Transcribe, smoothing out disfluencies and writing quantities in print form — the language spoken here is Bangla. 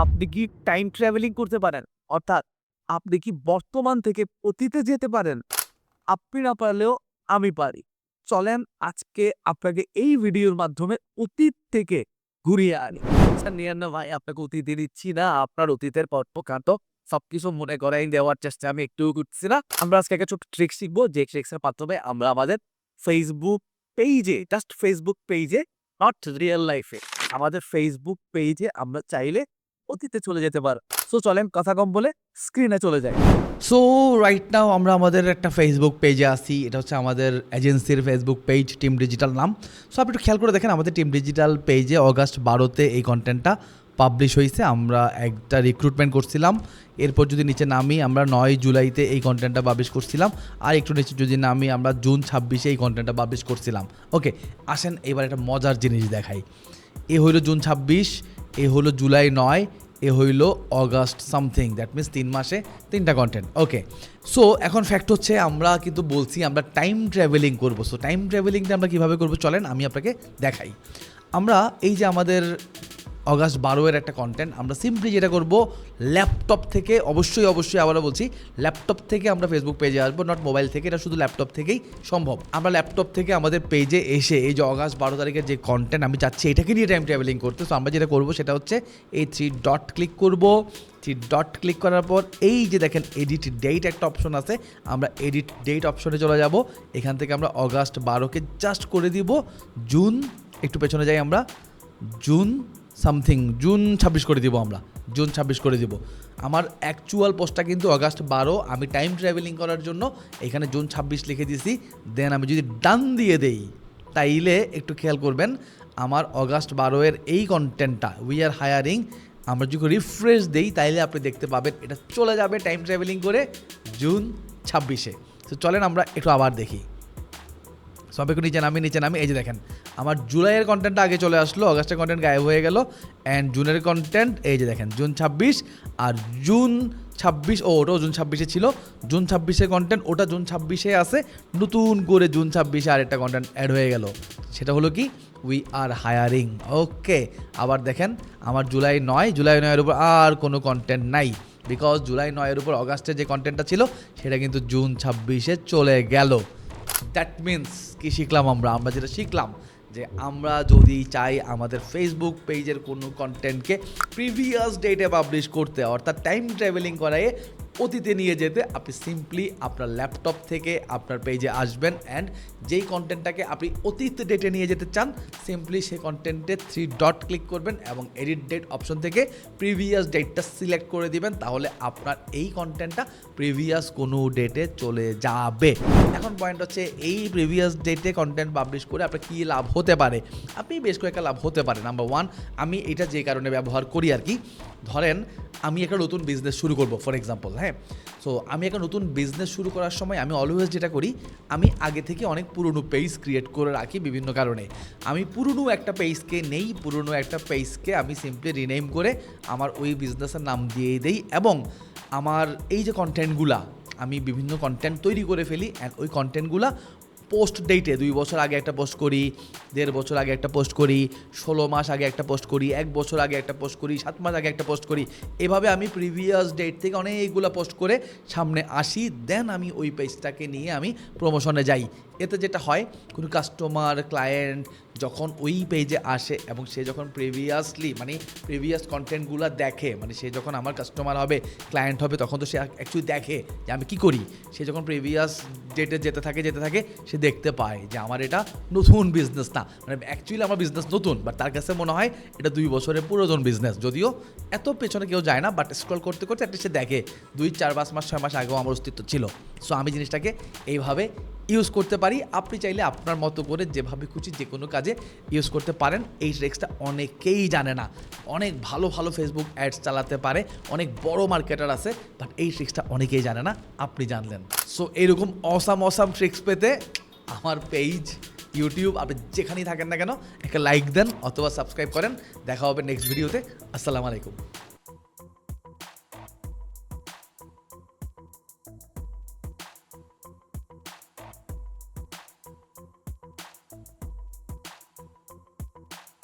আপনি কি টাইম ট্রাভেলিং করতে পারেন? অর্থাৎ আপনি কি বর্তমান থেকে অতীতে যেতে পারেন? আপনি না পারলেও আমি পারি। চলেন আজকে আপনাকে এই ভিডিওর মাধ্যমে অতীত থেকে ঘুরিয়ে আনি। টেনশন নিয়েন না ভাই, আপনাকে অতীতে দিচ্ছি না। আপনার অতীতের কর্মকাণ্ড সবকিছু মনে করাই দেওয়ার চেষ্টা আমি একটুও করতেছি না। আমরা আজকে একটা ছোট্ট ট্রিক শিখবো, যে ট্রিক্সের মাধ্যমে আমরা আমাদের ফেসবুক পেইজে, জাস্ট ফেসবুক পেইজে, নট রিয়াল লাইফে, আমাদের ফেসবুক পেইজে আমরা চাইলে অতীতে চলে যেতে পারি। সো চলেন কথা কম বলে স্ক্রিনে চলে যাই। সো রাইট নাও আমরা আমাদের একটা ফেসবুক পেজে আসি। এটা হচ্ছে আমাদের এজেন্সির ফেসবুক পেজ, টিম ডিজিটাল নাম। সো আপনি একটু খেয়াল করে দেখেন, আমাদের টিম ডিজিটাল পেজে অগাস্ট 12-তে এই কন্টেন্টটা পাবলিশ হয়েছে। আমরা একটা রিক্রুটমেন্ট করছিলাম। এরপর যদি নিচে নামি, আমরা 9 জুলাইতে এই কন্টেন্টটা পাবলিশ করছিলাম। আর একটু নিচে যদি নামি, আমরা জুন 26-এ এই কন্টেন্টটা পাবলিশ করছিলাম। ওকে, আসেন এবার একটা মজার জিনিস দেখাই। এ হইল জুন 26, এ হলো জুলাই 9, এ হইল অগাস্ট সামথিং। দ্যাট মিনস 3 মাসে 3টা কন্টেন্ট। ওকে, সো এখন ফ্যাক্ট হচ্ছে আমরা কিন্তু বলছি আমরা টাইম ট্রাভেলিং করবো। সো টাইম ট্রাভেলিংটা আমরা কীভাবে করবো চলেন আমি আপনাকে দেখাই। আমরা এই যে আমাদের অগাস্ট 12-এর একটা কন্টেন্ট, আমরা সিম্পলি যেটা করব, ল্যাপটপ থেকে, অবশ্যই আবারও বলছি, ল্যাপটপ থেকে আমরা ফেসবুক পেজে আসবো, নট মোবাইল থেকে। এটা শুধু ল্যাপটপ থেকেই সম্ভব। আমরা ল্যাপটপ থেকে আমাদের পেজে এসে এই যে অগাস্ট 12 তারিখের যে কন্টেন্ট আমি চাচ্ছি এটাকে নিয়ে টাইম ট্রাভেলিং করতে। সো আমরা যেটা করবো সেটা হচ্ছে এই 3 ডট ক্লিক করব। 3 ডট ক্লিক করার পর এই যে দেখেন এডিট ডেট একটা অপশন আছে, আমরা এডিট ডেট অপশনে চলে যাব। এখান থেকে আমরা অগাস্ট 12-কে জাস্ট করে দিব জুন, একটু পেছনে যাই আমরা, জুন 26 করে দিব। আমরা জুন 26 করে দিব। আমার অ্যাকচুয়াল পোস্টটা কিন্তু অগাস্ট 12। আমি টাইম ট্রাভেলিং করার জন্য এখানে জুন 26 লিখে দিয়েছি। দেন আমি যদি ডান দিয়ে দেই, তাইলে একটু খেয়াল করবেন, আমার অগাস্ট 12-এর এই কন্টেন্টটা, উই আর হায়ারিং, আমরা যদি রিফ্রেশ দেই তাইলে আপনি দেখতে পাবেন এটা চলে যাবে টাইম ট্রাভেলিং করে জুন 26-এ। তো চলেন আমরা একটু আবার দেখি। সব একটু নিচে নামি, এই যে দেখেন আমার জুলাইয়ের কন্টেন্টটা আগে চলে আসলো, অগাস্টের কন্টেন্ট গায়েব হয়ে গেল, অ্যান্ড জুনের কন্টেন্ট এই যে দেখেন জুন 26 আর জুন 26, ওটাও জুন 26-এ ছিল। জুন 26-এর কন্টেন্ট ওটা জুন 26-এ আছে, নতুন করে জুন 26-এ আরেকটা কন্টেন্ট অ্যাড হয়ে গেল, সেটা হলো কি উই আর হায়ারিং। ওকে, আবার দেখেন আমার জুলাই 9-এর উপর আর কোনো কন্টেন্ট নাই, বিকজ জুলাই 9-এর উপর অগাস্টের যে কন্টেন্টটা ছিল সেটা কিন্তু জুন 26-এ চলে গেল। দ্যাট মিনস কি শিখলাম আমরা যেটা শিখলাম যে আমরা যদি চাই আমাদের ফেসবুক পেজের কোনো কন্টেন্টকে প্রিভিয়াস ডেটে পাবলিশ করতে, অর্থাৎ টাইম ট্রাভেলিং করায় অতীতে নিয়ে যেতে, আপনি সিম্পলি আপনার ল্যাপটপ থেকে আপনার পেজে আসবেন, অ্যান্ড যেই কন্টেন্টটাকে আপনি অতীত ডেটে নিয়ে যেতে চান, সিম্পলি সেই কন্টেন্টে 3 ডট ক্লিক করবেন এবং এডিট ডেট অপশন থেকে প্রিভিয়াস ডেটটা সিলেক্ট করে দিবেন, তাহলে আপনার এই কন্টেন্টটা প্রিভিয়াস কোনো ডেটে চলে যাবে। এখন পয়েন্ট হচ্ছে এই প্রিভিয়াস ডেটে কন্টেন্ট পাবলিশ করে আপনার কী লাভ হতে পারে। আপনি বেশ কয়েকটা লাভ হতে পারে। নাম্বার 1, আমি এটা যে কারণে ব্যবহার করি আর কি, ধরেন আমি একটা নতুন বিজনেস শুরু করব ফর এক্সাম্পল, হ্যাঁ। সো আমি একটা নতুন বিজনেস শুরু করার সময় আমি অলওয়েজ যেটা করি, আমি আগে থেকে অনেক পুরনো পেজ ক্রিয়েট করে রাখি বিভিন্ন কারণে। আমি পুরনো একটা পেজকে আমি সিম্পলি রিনেম করে আমার ওই বিজনেসের নাম দিয়ে দেই, এবং আমার এই যে কন্টেন্টগুলা, আমি বিভিন্ন কন্টেন্ট তৈরি করে ফেলি, অ্যান্ড ওই কন্টেন্টগুলা পোস্ট ডেটে 2 বছর আগে একটা পোস্ট করি, 1.5 বছর আগে একটা পোস্ট করি, 16 মাস আগে একটা পোস্ট করি, 1 বছর আগে একটা পোস্ট করি, 7 মাস আগে একটা পোস্ট করি। এভাবে আমি প্রিভিয়াস ডেট থেকে অনেকগুলো পোস্ট করে সামনে আসি, দেন আমি ওই পেজটাকে নিয়ে আমি প্রমোশনে যাই। এতে যেটা হয়, কোনো কাস্টমার ক্লায়েন্ট যখন ওই পেজে আসে এবং সে যখন প্রিভিয়াস কন্টেন্টগুলো দেখে, মানে সে যখন আমার কাস্টমার হবে, ক্লায়েন্ট হবে, তখন তো সে অ্যাকচুয়ালি দেখে যে আমি কী করি। সে যখন প্রিভিয়াস ডেটে যেতে থাকে সে দেখতে পায় যে আমার এটা নতুন বিজনেস না, মানে অ্যাকচুয়ালি আমার বিজনেস নতুন, বাট তার কাছে মনে হয় এটা 2 বছরের পুরাতন বিজনেস। যদিও এত পেছনে কেউ যায় না, বাট স্ক্রল করতে অ্যাটলিস্ট সে দেখে 2, 4, 5 মাস 6 মাস আগেও আমার অস্তিত্ব ছিল। সো আমি জিনিসটাকে এইভাবে ইউজ করতে পারি। আপনি চাইলে আপনার মতো করে যেভাবে খুশি যে কোনো কাজে ইউজ করতে পারেন। এই ট্রিক্সটা অনেকেই জানে না। অনেক ভালো ফেসবুক অ্যাডস চালাতে পারে, অনেক বড় মার্কেটার আছে, বাট এই ট্রিক্সটা অনেকেই জানে না, আপনি জানলেন। সো এইরকম অসাম ট্রিক্স পেতে আমার পেজ, ইউটিউব, আপনি যেখানেই থাকেন না কেন একটা লাইক দেন অথবা সাবস্ক্রাইব করেন। দেখা হবে নেক্সট ভিডিওতে। আসসালামু আলাইকুম।